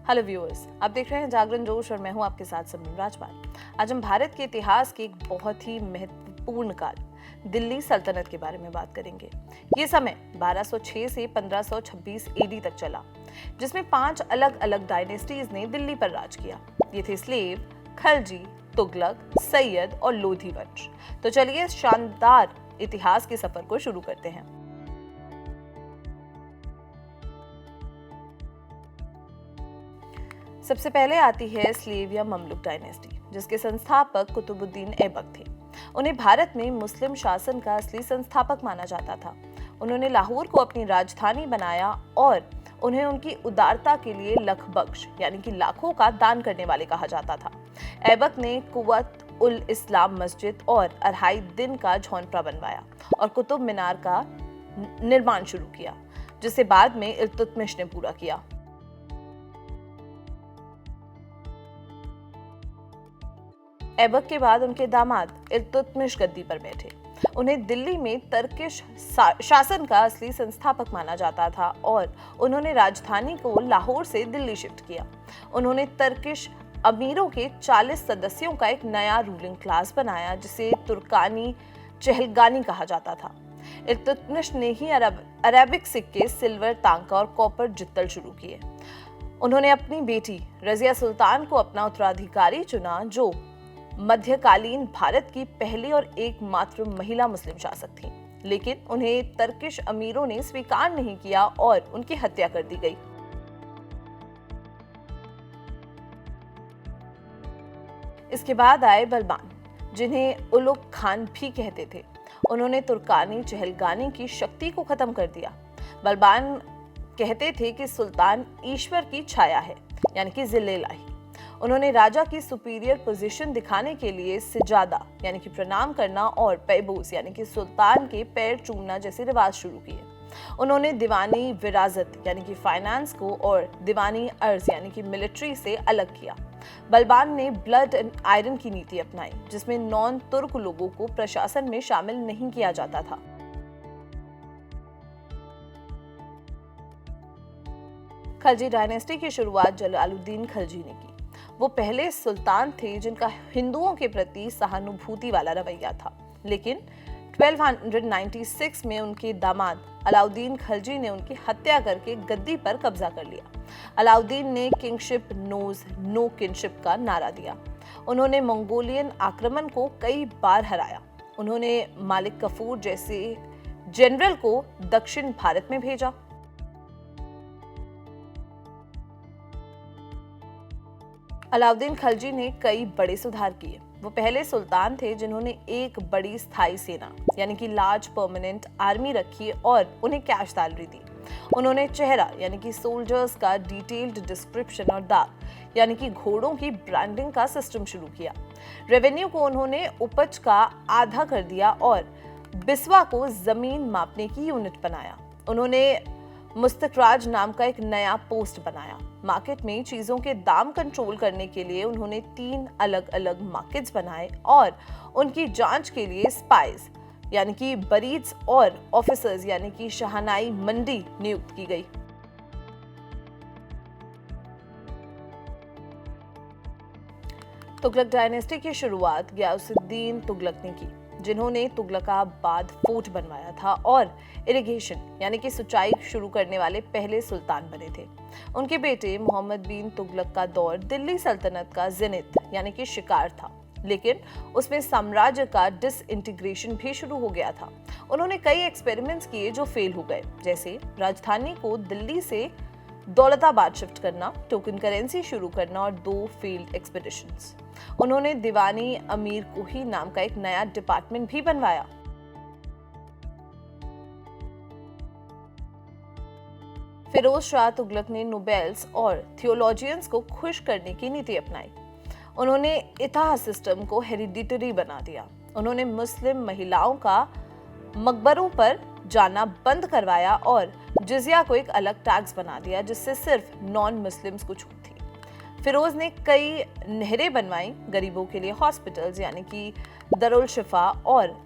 Hello viewers, आप देख रहे हैं जागरण जोश और मैं हूं आपके साथ सिमरन राजपाल। आज हम भारत के इतिहास के एक बहुत ही महत्वपूर्ण काल दिल्ली सल्तनत के बारे में बात करेंगे। ये समय 1206 से 1526 एडी तक चला, जिसमें 5 अलग अलग डायनेस्टीज ने दिल्ली पर राज किया। ये थे स्लेव, खलजी, तुगलक, सैयद और लोधी वंश। तो चलिए इस शानदार इतिहास के सफर को शुरू करते हैं। सबसे पहले आती है स्लेव या ममलुक डायनेस्टी, जिसके संस्थापक कुतुबुद्दीन ऐबक थे। उन्हें भारत में मुस्लिम शासन का असली संस्थापक माना जाता था। उन्होंने लाहौर को अपनी राजधानी बनाया और उन्हें उनकी उदारता के लिए लख बख्श यानी कि लाखों का दान करने वाले कहा जाता था। ऐबक ने कुव्वत उल इस्लाम मस्जिद और 2.5 दिन का झोंपड़ा बनवाया और कुतुब मीनार का निर्माण शुरू किया, जिसे बाद में इल्तुतमिश ने पूरा किया। ऐबक के बाद उनके दामाद इल्तुतमिश गद्दी पर बैठे। उन्हें दिल्ली में तर्किश शासन का असली संस्थापक माना जाता था और उन्होंने राजधानी को लाहौर से दिल्ली शिफ्ट किया। उन्होंने तर्किश अमीरों के 40 सदस्यों का एक नया रूलिंग क्लास बनाया, जिसे तुर्कानी चहलगानी कहा जाता था। इल्तुतमिश ने ही अरेबिक सिक्के, सिल्वर तांका और कॉपर जित्तल शुरू किए। उन्होंने अपनी बेटी रजिया सुल्तान को अपना उत्तराधिकारी चुना, जो मध्यकालीन भारत की पहली और एकमात्र महिला मुस्लिम शासक थीं। लेकिन उन्हें तर्किश अमीरों ने स्वीकार नहीं किया और उनकी हत्या कर दी गई। इसके बाद आए बलबान, जिन्हें उलुग खान भी कहते थे। उन्होंने तुर्कानी चहलगानी की शक्ति को खत्म कर दिया। बलबान कहते थे कि सुल्तान ईश्वर की छाया है, यानी कि जिल्ले-इलाही। उन्होंने राजा की सुपीरियर पोजीशन दिखाने के लिए सिजादा यानी कि प्रणाम करना और पैबूस यानी कि सुल्तान के पैर चूमना जैसे रिवाज शुरू किए। उन्होंने दीवानी विरासत यानी कि फाइनेंस को और दीवानी अर्ज यानी कि मिलिट्री से अलग किया। बलबान ने ब्लड एंड आयरन की नीति अपनाई, जिसमें नॉन तुर्क लोगों को प्रशासन में शामिल नहीं किया जाता था। खलजी डायनेस्टी की शुरुआत जलालुद्दीन खलजी ने की। वो पहले सुल्तान थे जिनका हिंदुओं के प्रति सहानुभूति वाला रवैया था। लेकिन 1296 में उनके दामाद अलाउद्दीन खलजी ने उनकी हत्या करके गद्दी पर कब्जा कर लिया। अलाउद्दीन ने किंगशिप नोज नो किंगशिप का नारा दिया। उन्होंने मंगोलियन आक्रमण को कई बार हराया। उन्होंने मालिक कफूर जैसे जनरल को दक्षिण भारत में भेजा। अलाउद्दीन खलजी ने कई बड़े सुधार किए। वो पहले सुल्तान थे जिन्होंने एक बड़ी स्थायी सेना यानी कि लार्ज परमानेंट आर्मी रखी और उन्हें कैश सैलरी दी। उन्होंने चेहरा यानी कि सोल्जर्स का डिटेल्ड डिस्क्रिप्शन और दाग यानी कि घोड़ों की ब्रांडिंग का सिस्टम शुरू किया। रेवेन्यू को उन्होंने उपज का आधा कर दिया और बिस्वा को जमीन मापने की यूनिट बनाया। उन्होंने मुस्तकराज नाम का एक नया पोस्ट बनाया। मार्केट में चीजों के दाम कंट्रोल करने के लिए उन्होंने 3 अलग अलग मार्केट्स बनाए और उनकी जांच के लिए स्पाइस यानी कि बरीड्स और ऑफिसर्स यानी कि शहनाई मंडी नियुक्त की गई। तुगलक डायनेस्टी की शुरुआत गियासुद्दीन तुगलक ने की, जिन्होंने तुगलकाबाद फोर्ट बनवाया था और इरिगेशन यानी कि सिंचाई शुरू करने वाले पहले सुल्तान बने थे। उनके बेटे मोहम्मद बिन तुगलक का दौर दिल्ली सल्तनत का जिनित यानी कि शिकार था, लेकिन उसमें साम्राज्य का डिसइंटीग्रेशन भी शुरू हो गया था। उन्होंने कई एक्सपेरिमेंट्स किए जो फेल हो गए, जैसे राजधानी को दिल्ली से दौलताबाद शिफ्ट करना, टोकन करेंसी शुरू करना और 2 फील्ड एक्सपेडिशंस। उन्होंने दीवानी अमीर कोही नाम का एक नया डिपार्टमेंट भी बनवाया। फिरोज शाह तुगलक ने नोबेल्स और थियोलॉजियंस को खुश करने की नीति अपनाई। उन्होंने इताह सिस्टम को हेरिडिटरी बना दिया। उन्होंने मुस्लिम महिलाओं का मकबरों पर जाना बंद करवाया और जिजिया को एक अलग टैक्स बना दिया, जिससे सिर्फ नॉन मुस्लिम्स को छूट थी। फिरोज ने कई नहरें बनवाई, गरीबों के लिए हॉस्पिटल्स यानी कि दरुल शिफा और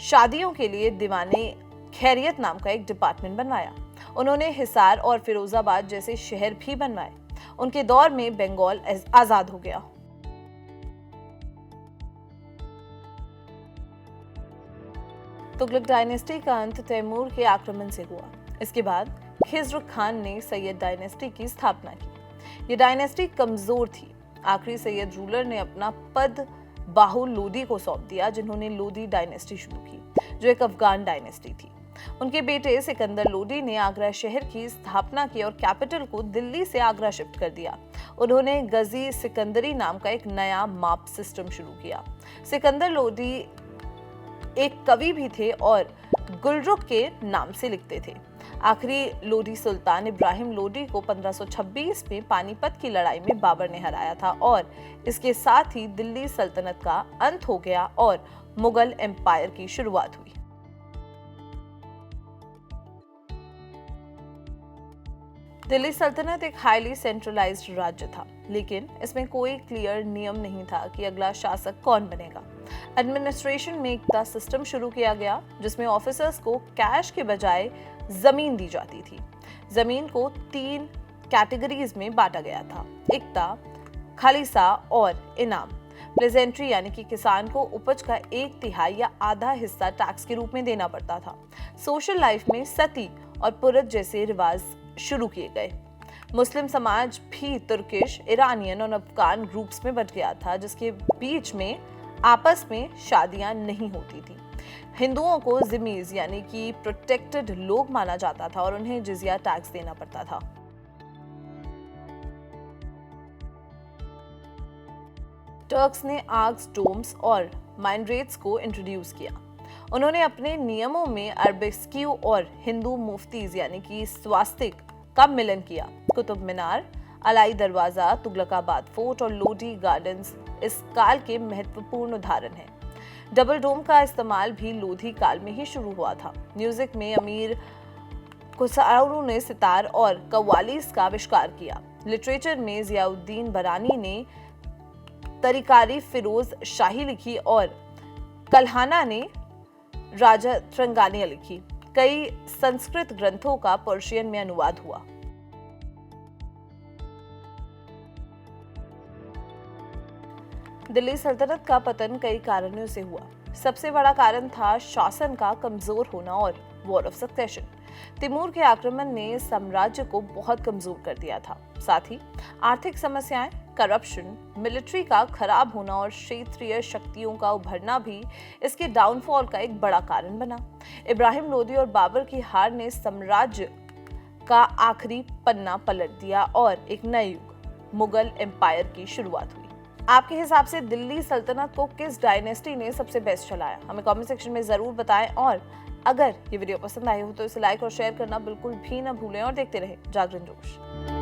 शादियों के लिए दीवाने खैरियत नाम का एक डिपार्टमेंट बनवाया। उन्होंने हिसार और फिरोजाबाद जैसे शहर भी बनवाए। उनके दौर में बंगाल आजाद हो गया। तुगलक डायनेस्टी का अंत तैमूर के आक्रमण से हुआ। इसके बाद खिज्र खान ने सैयद डायनेस्टी की स्थापना की। ये डायनेस्टी कमजोर थी। आखिरी सैयद रूलर ने अपना पद बाहु लोदी को सौंप दिया, जिन्होंने लोदी डायनेस्टी शुरू की, जो एक अफगान डायनेस्टी थी। उनके बेटे सिकंदर लोदी ने आगरा शहर की स्थापना की और कैपिटल को दिल्ली से आगरा शिफ्ट कर दिया। उन्होंने गजी सिकंदरी नाम का एक नया माप सिस्टम शुरू किया। सिकंदर लोदी एक कवि भी थे और गुलरुख के नाम से लिखते थे। आखिरी लोदी सुल्तान इब्राहिम लोदी को 1526 में पानीपत की लड़ाई में बाबर ने हराया था और इसके साथ ही दिल्ली सल्तनत का अंत हो गया और मुगल एम्पायर की शुरुआत हुई। दिल्ली सल्तनत एक हाईली सेंट्रलाइज्ड राज्य था, लेकिन इसमें कोई क्लियर नियम नहीं था कि अगला शासक कौन बनेगा। एडमिनिस्ट्रेशन में एक सिस्टम शुरू किया गया, जिसमें ऑफिसर्स को कैश के बजाय जमीन दी जाती थी। जमीन को 3 कैटेगरीज में बांटा गया था: इक्ता, खालिसा और इनाम। प्लेजेंट्री यानी कि किसान को उपज का 1/3 या आधा हिस्सा टैक्स के रूप में देना पड़ता था। सोशल लाइफ में सती और पुरत जैसे रिवाज शुरू किए गए। मुस्लिम समाज भी तुर्किश, ईरानियन और अफगान ग्रुप्स में बंट गया था, जिसके बीच में आपस में शादियां नहीं होती थी। हिंदुओं को जिमीज यानी कि प्रोटेक्टेड लोग माना जाता था और उन्हें जिजिया टैक्स देना पड़ता था। टर्क्स ने आर्क्स, डोम्स और माइनरेट्स को इंट्रोड्यूस किया। उन्होंने अपने नियमों में अरबेस्क्यू और हिंदू मुफ्तीज यानी कि स्वास्तिक का मिलन किया। कुतुब मीनार, अलाई दरवाजा, तुगलकाबाद फोर्ट और लोदी गार्डन्स इस काल के महत्वपूर्ण उदाहरण हैं। डबल डोम का इस्तेमाल भी लोधी काल में ही शुरू हुआ था। म्यूजिक में अमीर खुसरो ने सितार और कव्वालीस का आविष्कार किया। लिटरेचर में जियाउद्दीन बरानी ने तरीकारी फिरोज शाही लिखी और कल्हाना ने राजा त्रंगानिया लिखी। कई संस्कृत ग्रंथों का पर्शियन में अनुवाद हुआ। दिल्ली सल्तनत का पतन कई कारणों से हुआ। सबसे बड़ा कारण था शासन का कमजोर होना और वॉर ऑफ सक्सेशन। तैमूर के आक्रमण ने साम्राज्य को बहुत कमजोर कर दिया था। साथ ही आर्थिक समस्याएं, करप्शन, मिलिट्री का खराब होना और क्षेत्रीय शक्तियों का उभरना भी इसके डाउनफॉल का एक बड़ा कारण बना। इब्राहिम लोदी और बाबर की हार ने साम्राज्य का आखिरी पन्ना पलट दिया और एक नए युग, मुगल एम्पायर की शुरुआत हुई। आपके हिसाब से दिल्ली सल्तनत को किस डायनेस्टी ने सबसे बेस्ट चलाया? हमें कमेंट सेक्शन में जरूर बताएं और अगर ये वीडियो पसंद आई हो तो इसे लाइक और शेयर करना बिल्कुल भी ना भूलें और देखते रहें जागरण जोश।